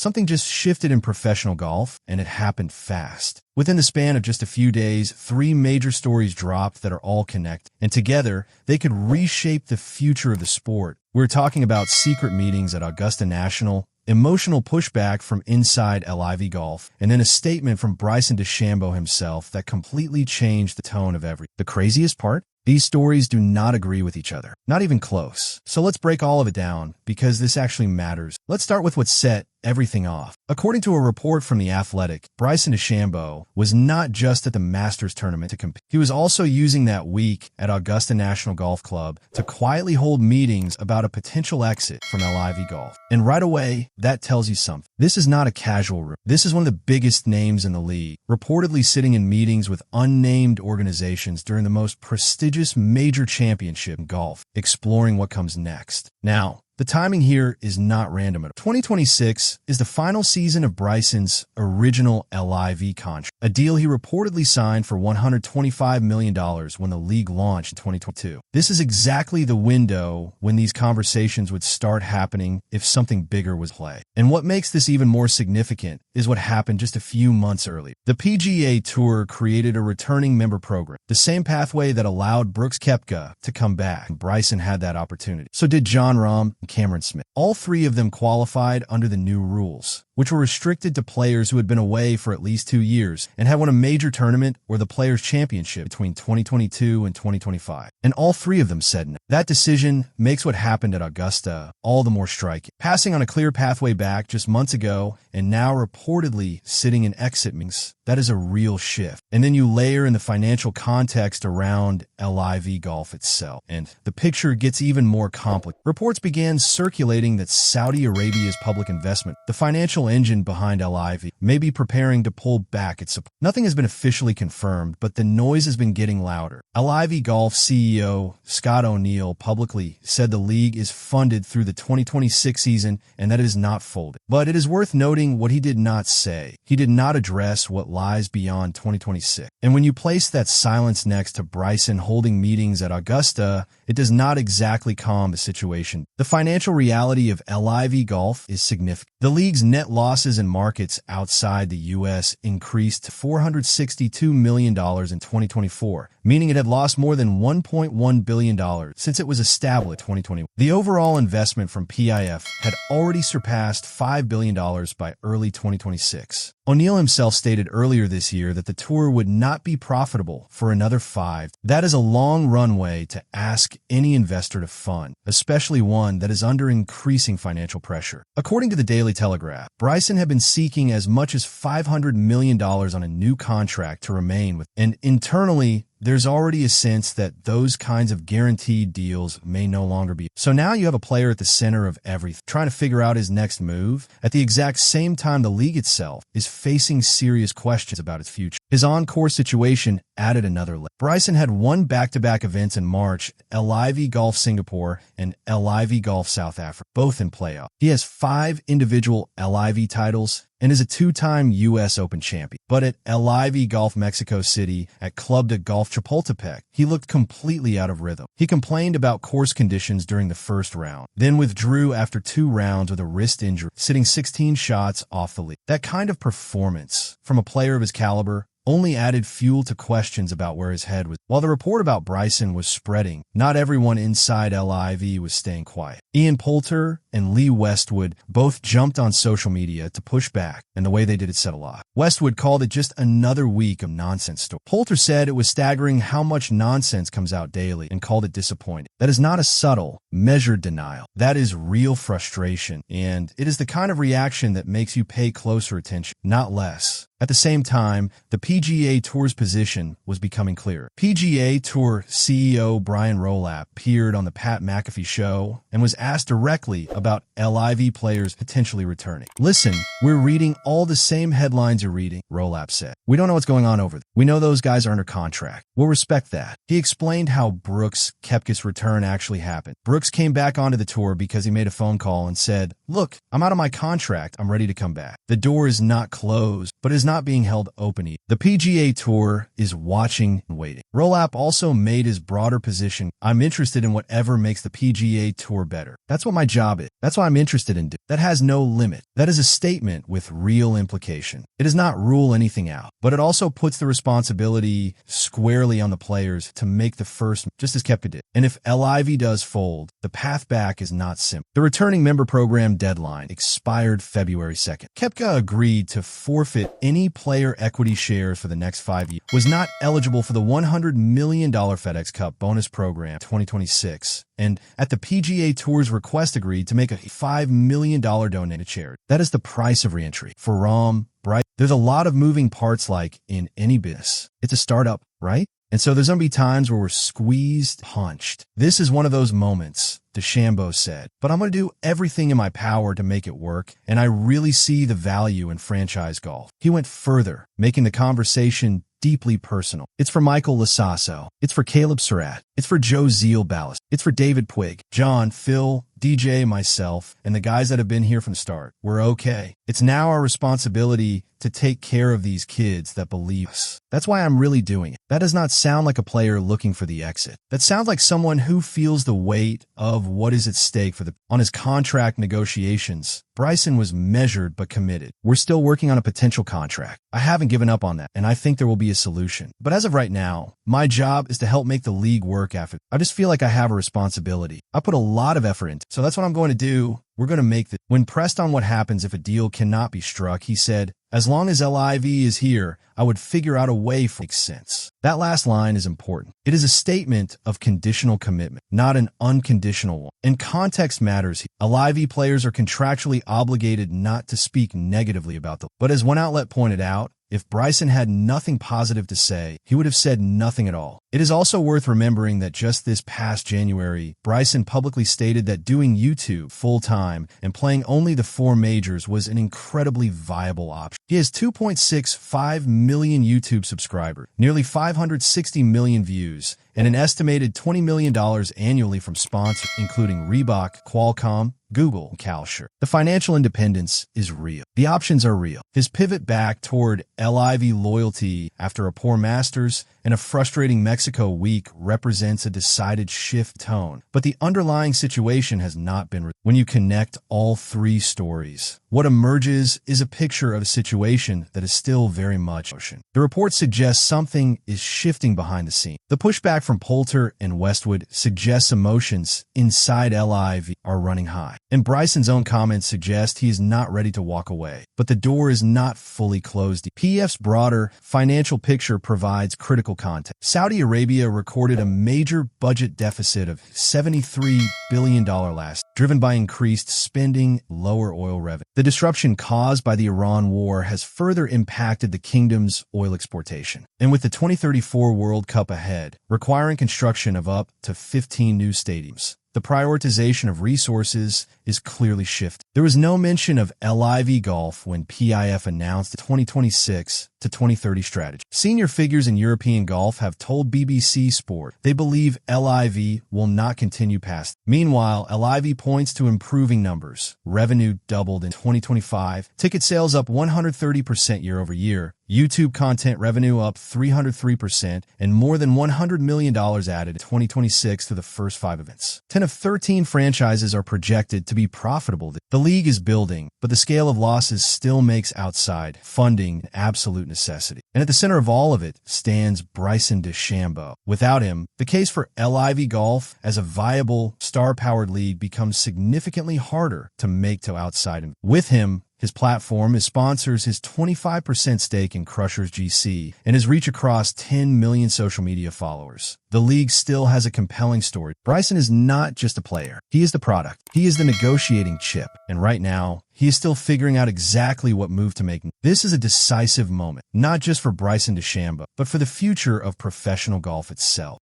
Something just shifted in professional golf, and it happened fast. Within the span of just a few days, 3 major stories dropped that are all connected, and together, they could reshape the future of the sport. We're talking about secret meetings at Augusta National, emotional pushback from inside LIV Golf, and then a statement from Bryson DeChambeau himself that completely changed the tone of everything. The craziest part? These stories do not agree with each other. Not even close. So let's break all of it down, because this actually matters. Let's start with what set everything off. According to a report from The Athletic, Bryson DeChambeau was not just at the Masters tournament to compete. He was also using that week at Augusta National Golf Club to quietly hold meetings about a potential exit from LIV Golf. And right away, that tells you something. This is not a casual room. This is one of the biggest names in the league, reportedly sitting in meetings with unnamed organizations during the most prestigious major championship in golf, exploring what comes next. Now, the timing here is not random at all. 2026 is the final season of Bryson's original LIV contract, a deal he reportedly signed for $125 million when the league launched in 2022. This is exactly the window when these conversations would start happening if something bigger was played. And what makes this even more significant is what happened just a few months earlier. The PGA Tour created a returning member program, the same pathway that allowed Brooks Koepka to come back. Bryson had that opportunity. So did Jon Rahm and Cameron Smith. All 3 of them qualified under the new rules, which were restricted to players who had been away for at least 2 years and had won a major tournament or the Players' Championship between 2022 and 2025. And all 3 of them said no. That decision makes what happened at Augusta all the more striking. Passing on a clear pathway back just months ago and now reportedly sitting in exit meetings, that is a real shift. And then you layer in the financial context around LIV Golf itself, and the picture gets even more complex. Reports began circulating that Saudi Arabia's public investment, the financial engine behind LIV, may be preparing to pull back its support. Nothing has been officially confirmed, but the noise has been getting louder. LIV Golf CEO Scott O'Neill publicly said the league is funded through the 2026 season and that it is not folded. But it is worth noting what he did not say. He did not address what lies beyond 2026. And when you place that silence next to Bryson holding meetings at Augusta, it does not exactly calm the situation. The financial reality of LIV Golf is significant. The league's net losses in markets outside the U.S. increased to $462 million in 2024, meaning it had lost more than $1.1 billion since it was established in 2021. The overall investment from PIF had already surpassed $5 billion by early 2026. O'Neill himself stated earlier this year that the tour would not be profitable for another 5. That is a long runway to ask any investor to fund, especially one that is under increasing financial pressure. According to the Daily Telegraph, Bryson had been seeking as much as $500 million on a new contract to remain with, and internally, there's already a sense that those kinds of guaranteed deals may no longer be. So now you have a player at the center of everything, trying to figure out his next move, at the exact same time the league itself is facing serious questions about its future. His on-course situation added another layer. Bryson had 1 back-to-back events in March, LIV Golf Singapore and LIV Golf South Africa, both in playoff. He has 5 individual LIV titles and is a 2-time U.S. Open champion. But at LIV Golf Mexico City at Club de Golf Chapultepec, he looked completely out of rhythm. He complained about course conditions during the first round, then withdrew after 2 rounds with a wrist injury, sitting 16 shots off the lead. That kind of performance from a player of his caliber only added fuel to questions about where his head was. While the report about Bryson was spreading, not everyone inside LIV was staying quiet. Ian Poulter and Lee Westwood both jumped on social media to push back, and the way they did it said a lot. Westwood called it just another week of nonsense stories. Poulter said it was staggering how much nonsense comes out daily and called it disappointing. That is not a subtle, measured denial. That is real frustration, and it is the kind of reaction that makes you pay closer attention, not less. At the same time, the PGA Tour's position was becoming clearer. PGA Tour CEO Brian Rolapp appeared on the Pat McAfee show and was asked directly about LIV players potentially returning. "Listen, we're reading all the same headlines you're reading," Rolapp said. "We don't know what's going on over there. We know those guys are under contract. We'll respect that." He explained how Brooks Koepka's return actually happened. Brooks came back onto the tour because he made a phone call and said, "Look, I'm out of my contract. I'm ready to come back. The door is not closed, but it is not not being held openly. The PGA Tour is watching and waiting. Rolapp also made his broader position. I'm interested in whatever makes the PGA Tour better. That's what my job is. That's what I'm interested in doing. That has no limit. That is a statement with real implication. It does not rule anything out, but it also puts the responsibility squarely on the players to make the first, just as Koepka did. And if LIV does fold, the path back is not simple. The returning member program deadline expired February 2nd. Koepka agreed to forfeit any player equity shares for the next 5 years, was not eligible for the $100 million FedEx Cup bonus program 2026, and at the PGA Tour's request agreed to make a $5 million donation to charity. That is the price of reentry. For Rahm, Bryson, there's a lot of moving parts like in any business. It's a startup, right? And so there's going to be times where we're squeezed, punched. This is one of those moments, DeChambeau said, but I'm going to do everything in my power to make it work, and I really see the value in franchise golf. He went further, making the conversation deeply personal. It's for Michael Lasasso. It's for Caleb Surratt. It's for Joe Zeal-Ballas. It's for David Puig, John, Phil, DJ, myself, and the guys that have been here from the start. We're okay. It's now our responsibility to take care of these kids that believe us. That's why I'm really doing it. That does not sound like a player looking for the exit. That sounds like someone who feels the weight of what is at stake on his contract negotiations. Bryson was measured but committed. We're still working on a potential contract. I haven't given up on that, and I think there will be a solution. But as of right now, my job is to help make the league work after. I just feel like I have a responsibility. I put a lot of effort into it, so that's what I'm going to do. We're going to make this. When pressed on what happens if a deal cannot be struck, he said, as long as LIV is here, I would figure out a way for it makes sense. That last line is important. It is a statement of conditional commitment, not an unconditional one. And context matters. LIV players are contractually obligated not to speak negatively about them. But as one outlet pointed out, if Bryson had nothing positive to say, he would have said nothing at all. It is also worth remembering that just this past January, Bryson publicly stated that doing YouTube full-time and playing only the 4 majors was an incredibly viable option. He has 2.65 million YouTube subscribers, nearly 560 million views, and an estimated $20 million annually from sponsors including Reebok, Qualcomm, Google, and Kalsher. The financial independence is real. The options are real. His pivot back toward LIV loyalty after a poor Masters and a frustrating Mexico week represents a decided shift tone. But the underlying situation has not been. When you connect all 3 stories, what emerges is a picture of a situation that is still very much ocean. The report suggests something is shifting behind the scenes. The pushback from Poulter and Westwood suggests emotions inside LIV are running high. And Bryson's own comments suggest he is not ready to walk away. But the door is not fully closed. PF's broader financial picture provides critical context. Saudi Arabia recorded a major budget deficit of $73 billion last, driven by increased spending, lower oil revenue. The disruption caused by the Iran war has further impacted the kingdom's oil exportation. And with the 2034 World Cup ahead, requiring construction of up to 15 new stadiums, the prioritization of resources is clearly shifted. There was no mention of LIV Golf when PIF announced the 2026 to 2030 strategy. Senior figures in European golf have told BBC Sport they believe LIV will not continue past. Meanwhile, LIV points to improving numbers. Revenue doubled in 2025, ticket sales up 130% year over year, YouTube content revenue up 303%, and more than $100 million added in 2026 to the first 5 events. 10 of 13 franchises are projected to be profitable. The league is building, but the scale of losses still makes outside funding an absolute necessity. And at the center of all of it stands Bryson DeChambeau. Without him, the case for LIV Golf as a viable, star-powered league becomes significantly harder to make to outside him. With him, his platform, his sponsors, his 25% stake in Crushers GC, and his reach across 10 million social media followers. The league still has a compelling story. Bryson is not just a player. He is the product. He is the negotiating chip. And right now, he is still figuring out exactly what move to make. This is a decisive moment, not just for Bryson DeChambeau, but for the future of professional golf itself.